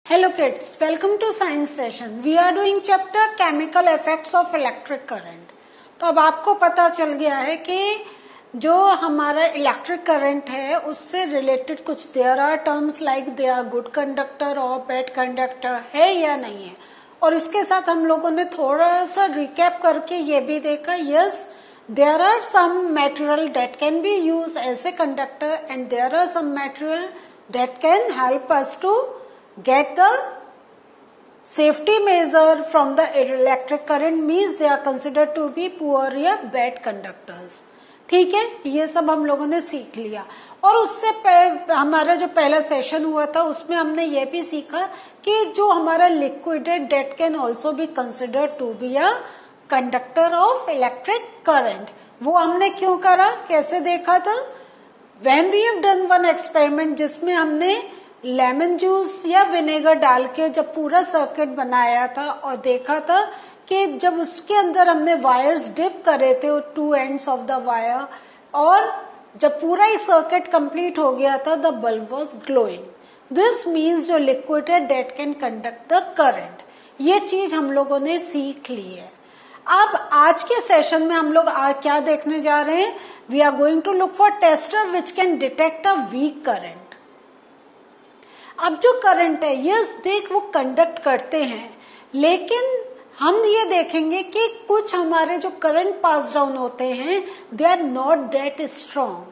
Hello kids, welcome to science session. We are doing chapter chemical effects of electric current. तो अब आपको पता चल गया है कि जो हमारा इलेक्ट्रिक करंट है उससे रिलेटेड कुछ there are terms like they are good conductor और बैड कंडक्टर है या नहीं है। और इसके साथ हम लोगों ने थोड़ा सा रिकैप करके ये भी देखा, yes there are some material that can be used as a conductor and there are some material that can help us to get the safety measure from the electric current, means they are considered to be poor या bad conductors. ठीक है, ये सब हम लोगों ने सीख लिया। और उससे हमारा जो पहला सेशन हुआ था उसमें हमने ये भी सीखा कि जो हमारा लिक्विड है that can also be considered to be a conductor of electric current. वो हमने क्यों करा, कैसे देखा था, when we have done one experiment जिसमें हमने लेमन जूस या विनेगर डाल के जब पूरा सर्किट बनाया था और देखा था कि जब उसके अंदर हमने वायर्स डिप करे थे two ends of the wire और जब पूरा एक सर्किट कंप्लीट हो गया था the bulb was glowing. This means जो लिक्विड है that can conduct the current. ये चीज हम लोगों ने सीख ली है। अब आज के सेशन में हम लोग क्या देखने जा रहे हैं, we are going to look for tester which can detect a weak current. अब जो करंट है यस देख वो कंडक्ट करते हैं, लेकिन हम ये देखेंगे कि कुछ हमारे जो करंट पास डाउन होते हैं they are not that strong,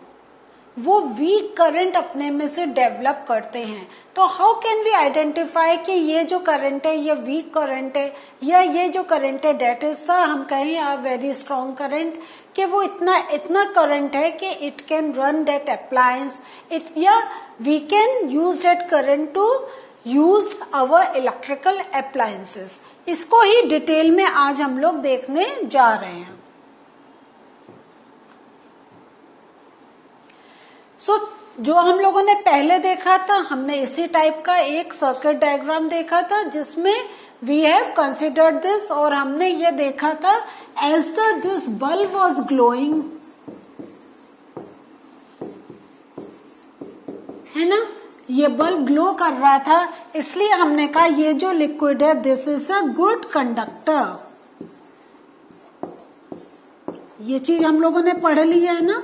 वो वीक करंट अपने में से डेवलप करते हैं। तो हाउ कैन वी आइडेंटिफाई कि ये जो करंट है ये वीक करंट है या ये जो करंट है डेट इज हम कहें आ वेरी स्ट्रॉन्ग करंट, कि वो इतना करंट है कि it can run that appliance it, या we can use that current to use our electrical appliances. इसको ही डिटेल में आज हम लोग देखने जा रहे हैं। जो हम लोगों ने पहले देखा था, हमने इसी टाइप का एक सर्किट डायग्राम देखा था जिसमें वी हैव कंसिडर्ड दिस, और हमने ये देखा था as the this bulb was glowing, है ना, ये बल्ब ग्लो कर रहा था, इसलिए हमने कहा ये जो लिक्विड है this is a good conductor. ये चीज हम लोगों ने पढ़ ली है ना,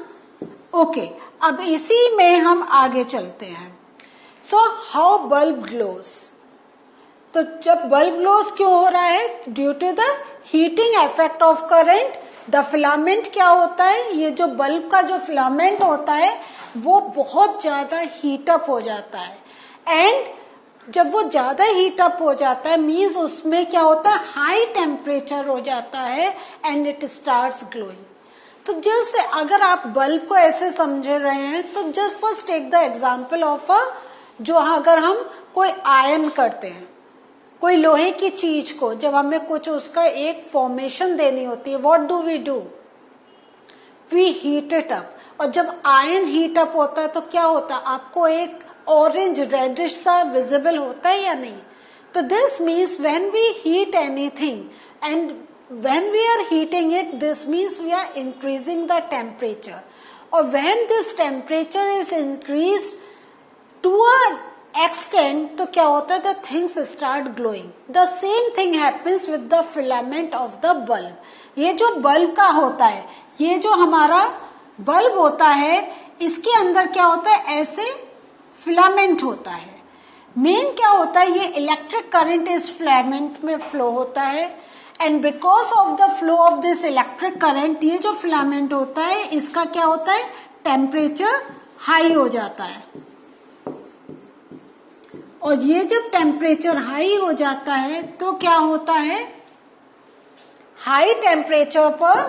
ओके। अब इसी में हम आगे चलते हैं। सो हाउ बल्ब ग्लोस, तो जब बल्ब ग्लोस क्यों हो रहा है, due to the heating effect of current. The filament क्या होता है, ये जो बल्ब का जो फिलामेंट होता है वो बहुत ज्यादा हीटअप हो जाता है, एंड जब वो ज्यादा हीटअप हो जाता है मीन्स उसमें क्या होता है, हाई टेम्परेचर हो जाता है एंड इट स्टार्ट्स ग्लोइंग। तो जैसे अगर आप बल्ब को ऐसे समझ रहे हैं तो just first take the example of जो अगर हम कोई आयन करते हैं कोई लोहे की चीज को, जब हमें कुछ उसका एक फॉर्मेशन देनी होती है, what do, we heat it up. और जब आयन हीट अप होता है तो क्या होता है, आपको एक ऑरेंज रेडिश सा विजिबल होता है या नहीं। तो this means when we heat anything and when we are heating it, this means we are increasing the temperature, or when this temperature is increased to a extent तो क्या होता है, the things start glowing. The same thing happens with the filament of the bulb. ये जो bulb का होता है, ये जो हमारा बल्ब होता है इसके अंदर क्या होता है, ऐसे फिलामेंट होता है। मेन क्या होता है, ये इलेक्ट्रिक करंट इस फिलामेंट में फ्लो होता है, and because of the flow of this electric current ये जो फिलामेंट होता है इसका क्या होता है, टेम्परेचर हाई हो जाता है। और ये जब टेम्परेचर हाई हो जाता है तो क्या होता है, हाई टेम्परेचर पर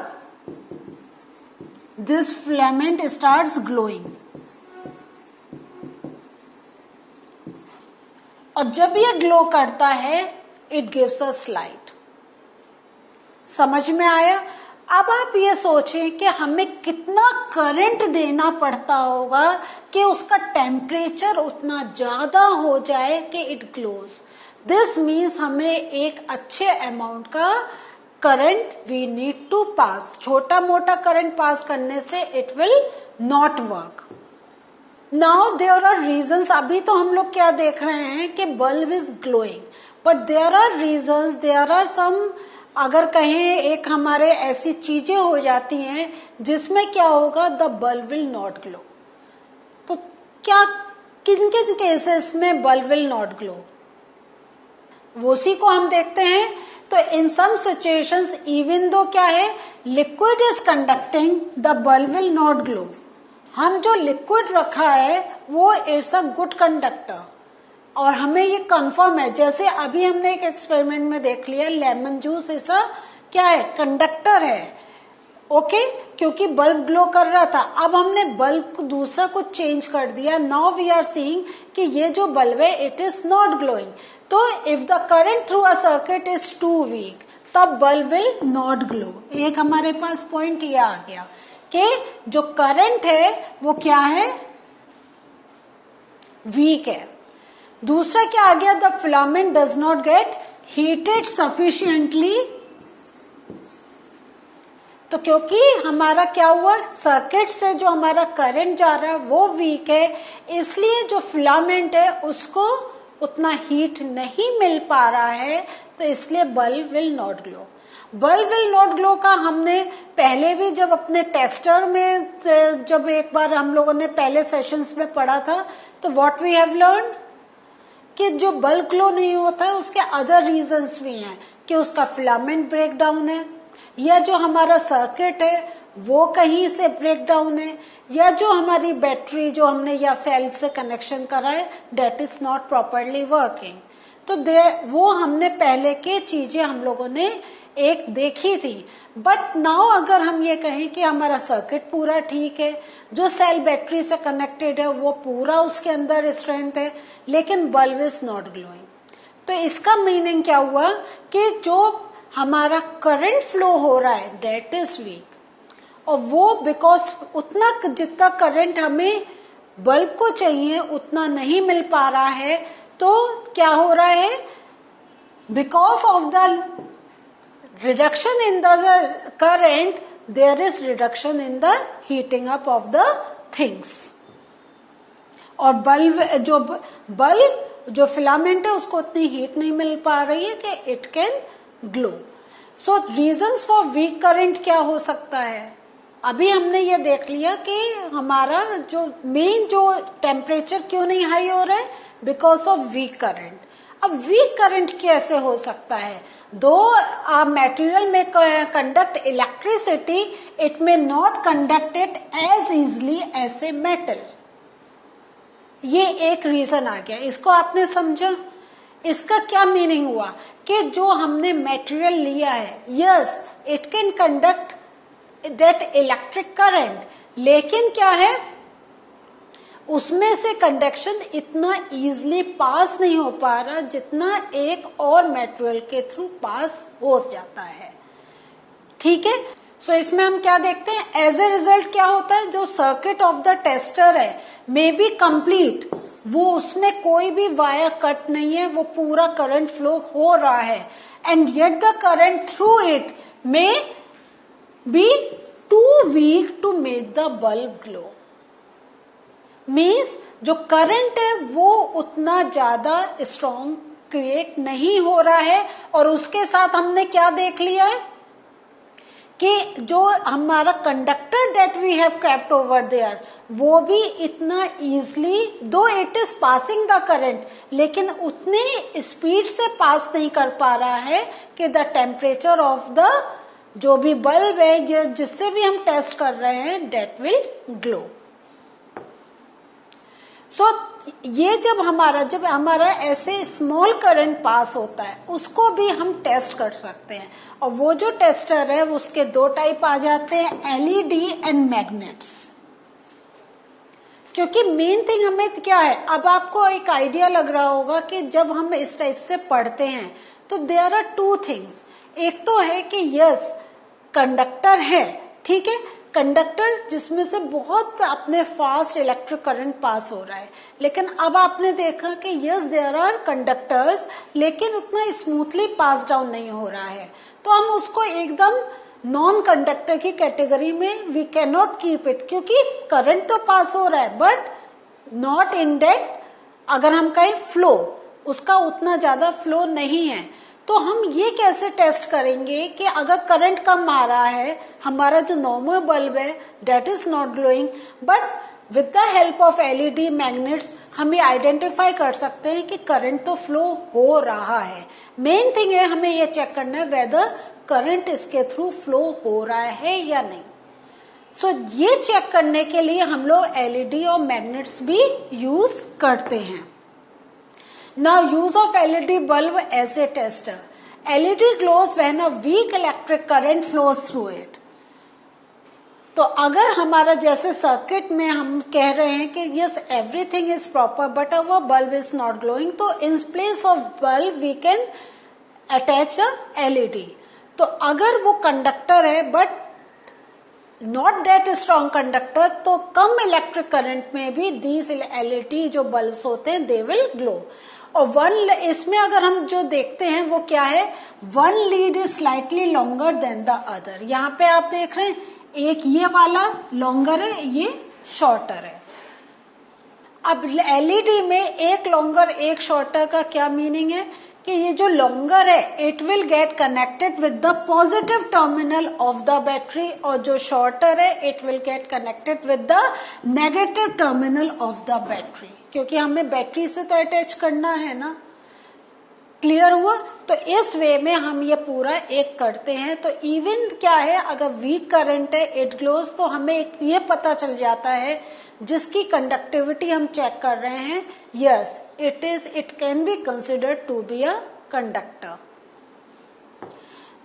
दिस फिलामेंट स्टार्ट्स ग्लोइंग। और जब ये ग्लो करता है इट गिव्स अस लाइट। समझ में आया। अब आप ये सोचें कि हमें कितना करंट देना पड़ता होगा कि उसका टेम्परेचर उतना ज्यादा हो जाए कि इट ग्लोज। दिस मीन्स हमें एक अच्छे अमाउंट का current we need to pass. छोटा मोटा करंट पास करने से it will not work. Now there are reasons, अभी तो हम लोग क्या देख रहे हैं कि bulb is glowing, but there are reasons, there are some, अगर कहें एक हमारे ऐसी चीजें हो जाती हैं जिसमें क्या होगा, the bulb will not glow. तो क्या, किन किन केसेस में बल्ब विल नॉट ग्लो, वो उसी को हम देखते हैं। तो इन सम सिचुएशंस इवन दो क्या है, liquid is conducting, the bulb will not glow. हम जो लिक्विड रखा है वो इट्स अ गुड कंडक्टर, और हमें ये कंफर्म है, जैसे अभी हमने एक एक्सपेरिमेंट में देख लिया, लेमन जूस ऐसा क्या है, कंडक्टर है, ओके, क्योंकि बल्ब ग्लो कर रहा था। अब हमने बल्ब को दूसरा को चेंज कर दिया, नाउ वी आर सीइंग कि ये जो बल्ब है इट इज नॉट ग्लोइंग। तो if the current through a circuit is too weak, तब बल्ब विल नॉट ग्लो। एक हमारे पास पॉइंट ये आ गया कि जो करंट है वो क्या है, वीक है। दूसरा क्या आ गया, the filament does not gate heated sufficiently. तो क्योंकि हमारा क्या हुआ, सर्किट से जो हमारा करंट जा रहा है वो वीक है, इसलिए जो फिलामेंट है उसको उतना हीट नहीं मिल पा रहा है, तो इसलिए bulb will not glow. Bulb will not glow का हमने पहले भी जब अपने टेस्टर में, जब एक बार हम लोगों ने पहले सेशंस में पढ़ा था, तो व्हाट वी हैव लर्न कि जो बल्ब ग्लो नहीं होता है उसके अदर रीजंस भी हैं, कि उसका फिलामेंट ब्रेक डाउन है, या जो हमारा सर्किट है वो कहीं से ब्रेक डाउन है, या जो हमारी बैटरी जो हमने या सेल से कनेक्शन करा है that is not properly working. तो वो हमने पहले के चीजें हम लोगों ने एक देखी थी। बट नाउ अगर हम ये कहें कि हमारा सर्किट पूरा ठीक है, जो सेल बैटरी से कनेक्टेड है वो पूरा उसके अंदर स्ट्रेंथ है, लेकिन बल्ब इज नॉट ग्लोइंग, तो इसका मीनिंग क्या हुआ कि जो हमारा करंट फ्लो हो रहा है डेट इज वीक, और वो बिकॉज उतना जितना करंट हमें बल्ब को चाहिए उतना नहीं मिल पा रहा है। तो क्या हो रहा है, because of the reduction in the current, there is reduction in the heating up of the things। और बल्ब जो फिलामेंट है उसको उतनी हीट नहीं मिल पा रही है कि it can glow. So reasons for weak current क्या हो सकता है, अभी हमने ये देख लिया कि हमारा जो मेन जो टेम्परेचर क्यों नहीं हाई हो रहा है, बिकॉज ऑफ वीक करंट। अब वीक करंट कैसे हो सकता है, दो मेटेरियल में conduct electricity, it may not conduct it as easily as a metal. ये एक रीजन आ गया, इसको आपने समझा। इसका क्या मीनिंग हुआ कि जो हमने मेटेरियल लिया है, yes it can conduct that electric current, लेकिन क्या है उसमें से कंडक्शन इतना इजीली पास नहीं हो पा रहा जितना एक और मटेरियल के थ्रू पास हो जाता है, ठीक है। सो इसमें हम क्या देखते हैं, एज ए रिजल्ट क्या होता है, जो सर्किट ऑफ द टेस्टर है मे बी कंप्लीट, वो उसमें कोई भी वायर कट नहीं है, वो पूरा करंट फ्लो हो रहा है, and yet the current through it may be too weak to make the bulb glow. Means जो करंट है वो उतना ज्यादा स्ट्रॉन्ग क्रिएट नहीं हो रहा है, और उसके साथ हमने क्या देख लिया है कि जो हमारा conductor that we have kept over there, वो भी इतना easily, though it is passing the current, लेकिन उतनी स्पीड से पास नहीं कर पा रहा है कि द टेम्परेचर ऑफ द जो भी बल्ब है जिससे भी हम टेस्ट कर रहे हैं डेट विल ग्लो। सो ये जब हमारा ऐसे स्मॉल करंट पास होता है उसको भी हम टेस्ट कर सकते हैं, और वो जो टेस्टर है उसके दो टाइप आ जाते हैं, एलईडी एंड मैग्नेट्स। क्योंकि मेन थिंग हमें क्या है, अब आपको एक आइडिया लग रहा होगा कि जब हम इस टाइप से पढ़ते हैं तो देयर आर टू थिंग्स। एक तो है कि यस कंडक्टर है, ठीक है, कंडक्टर जिसमें से बहुत अपने फास्ट इलेक्ट्रिक करंट पास हो रहा है, लेकिन अब आपने देखा कि यस देयर आर कंडक्टर्स, लेकिन उतना स्मूथली पास डाउन नहीं हो रहा है, तो हम उसको एकदम नॉन कंडक्टर की कैटेगरी में we can not keep it, क्योंकि करंट तो पास हो रहा है बट नॉट इंडेक्ट, अगर हम कहें फ्लो, उसका उतना ज्यादा फ्लो नहीं है, तो हम ये कैसे टेस्ट करेंगे कि अगर करंट कम आ रहा है, हमारा जो नॉर्मल बल्ब है that is not glowing, but with the help of LED magnets हम ये आइडेंटिफाई कर सकते हैं कि करंट तो फ्लो हो रहा है। मेन थिंग है हमें ये चेक करना है वेदर करंट इसके थ्रू फ्लो हो रहा है या नहीं। सो ये चेक करने के लिए हम लोग एलईडी और मैग्नेट्स भी यूज करते हैं। Now use of LED bulb as a tester. LED glows when a weak electric current flows through it. तो अगर हमारा जैसे सर्किट में हम कह रहे हैं कि yes everything is proper but our bulb is not glowing, तो in place of bulb we can attach a LED. तो अगर वो कंडक्टर है but not that strong conductor, तो कम इलेक्ट्रिक करंट में भी दीज एलईडी जो बल्ब्स होते हैं दे विल ग्लो। और इसमें अगर हम जो देखते हैं वो क्या है, one lead is slightly longer than the other. यहाँ पे आप देख रहे हैं एक ये वाला लॉन्गर है, ये शॉर्टर है। अब एलईडी में एक लॉन्गर एक शॉर्टर का क्या मीनिंग है कि ये जो लॉन्गर है it will get connected with the positive terminal of the battery, और जो शॉर्टर है it will get connected with the negative terminal of the battery, क्योंकि हमें बैटरी से तो अटैच करना है ना। क्लियर हुआ? तो इस वे में हम ये पूरा एक करते हैं। तो इवन क्या है, अगर वीक करंट है इट ग्लोज, तो हमें एक ये पता चल जाता है जिसकी कंडक्टिविटी हम चेक कर रहे हैं, yes it can be considered to be a conductor.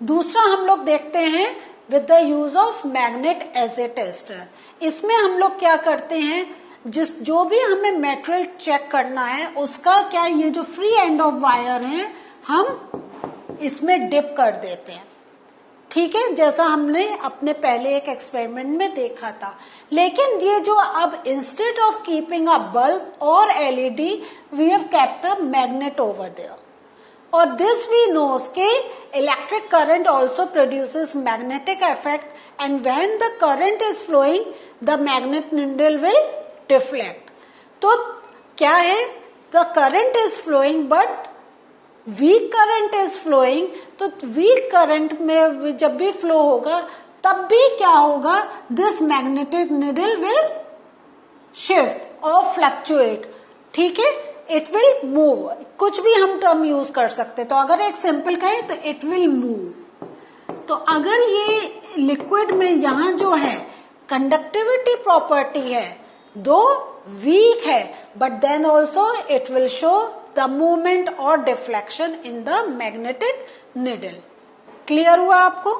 दूसरा हम लोग देखते हैं with the use of magnet as a tester. इसमें हम लोग क्या करते हैं, जो भी हमें मटेरियल चेक करना है उसका क्या, ये जो फ्री एंड ऑफ वायर है हम इसमें डिप कर देते हैं, ठीक है, जैसा हमने अपने पहले एक एक्सपेरिमेंट में देखा था। लेकिन ये जो अब instead of keeping a bulb और LED we have kept a magnet over there, और दिस वी नोस के electric current also produces magnetic effect, and when the current is flowing the magnet needle will deflect. तो क्या है, the current is flowing but weak current is flowing, तो weak current में जब भी flow होगा तब भी क्या होगा, this magnetic needle will shift और फ्लक्चुएट, ठीक है, इट विल मूव। कुछ भी हम टर्म यूज कर सकते, तो अगर एक सिंपल कहें तो इट विल मूव। तो अगर ये लिक्विड में यहां जो है कंडक्टिविटी प्रॉपर्टी है, दो वीक है but then also it will show the movement और deflection in the magnetic needle. Clear हुआ आपको?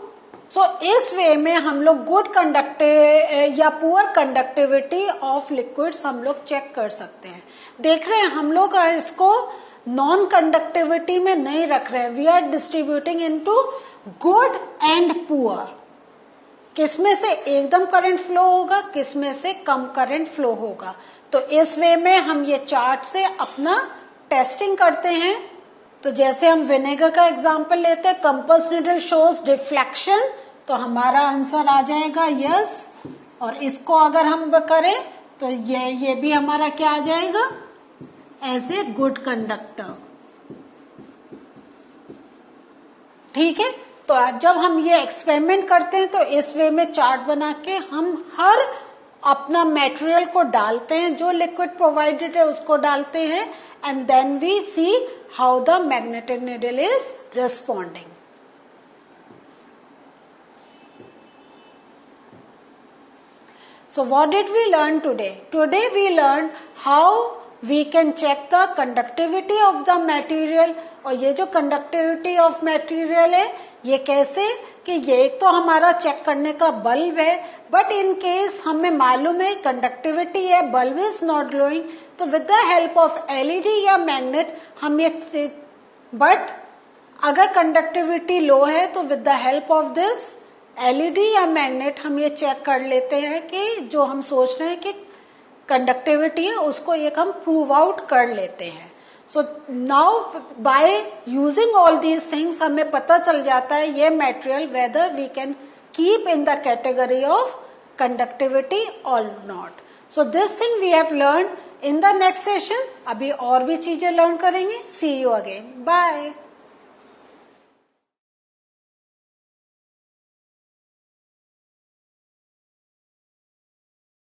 सो इस वे में हम लोग गुड कंडक्टिव या पुअर कंडक्टिविटी ऑफ लिक्विड्स हम लोग चेक कर सकते हैं। देख रहे हैं हम लोग इसको नॉन कंडक्टिविटी में नहीं रख रहे हैं, we are distributing into good and poor. किसमें से एकदम करंट फ्लो होगा, किसमें से कम करंट फ्लो होगा। तो इस वे में हम ये चार्ट से अपना टेस्टिंग करते हैं। तो जैसे हम विनेगर का एग्जांपल लेते हैं, कंपास निडल शोज डिफ्लेक्शन, तो हमारा आंसर आ जाएगा यस। और इसको अगर हम करें तो ये भी हमारा क्या आ जाएगा, एज ए गुड कंडक्टर, ठीक है। तो जब हम ये एक्सपेरिमेंट करते हैं तो इस वे में चार्ट बना के हम हर अपना मटेरियल को डालते हैं, जो लिक्विड प्रोवाइडेड है उसको डालते हैं, and then we see how the magnetic needle is responding. So what did we learn today? Today we learned how we can check the conductivity of the material। और ये जो conductivity of material है ये कैसे कि ये एक तो हमारा चेक करने का बल्ब है, बट इन केस हमें मालूम है कंडक्टिविटी है, बल्ब इज नॉट ग्लोइंग, तो with the help of LED या मैग्नेट हम ये, बट अगर कंडक्टिविटी लो है तो with the help of this LED या मैग्नेट हम ये चेक कर लेते हैं कि जो हम सोच रहे हैं कि कंडक्टिविटी है उसको एक हम प्रूव आउट कर लेते हैं। So now by using all these things हमें पता चल जाता है ये material whether we can keep in the category of conductivity और नॉट। So this thing we have learn in the next session अभी और भी चीजें लर्न करेंगे। See you again, bye.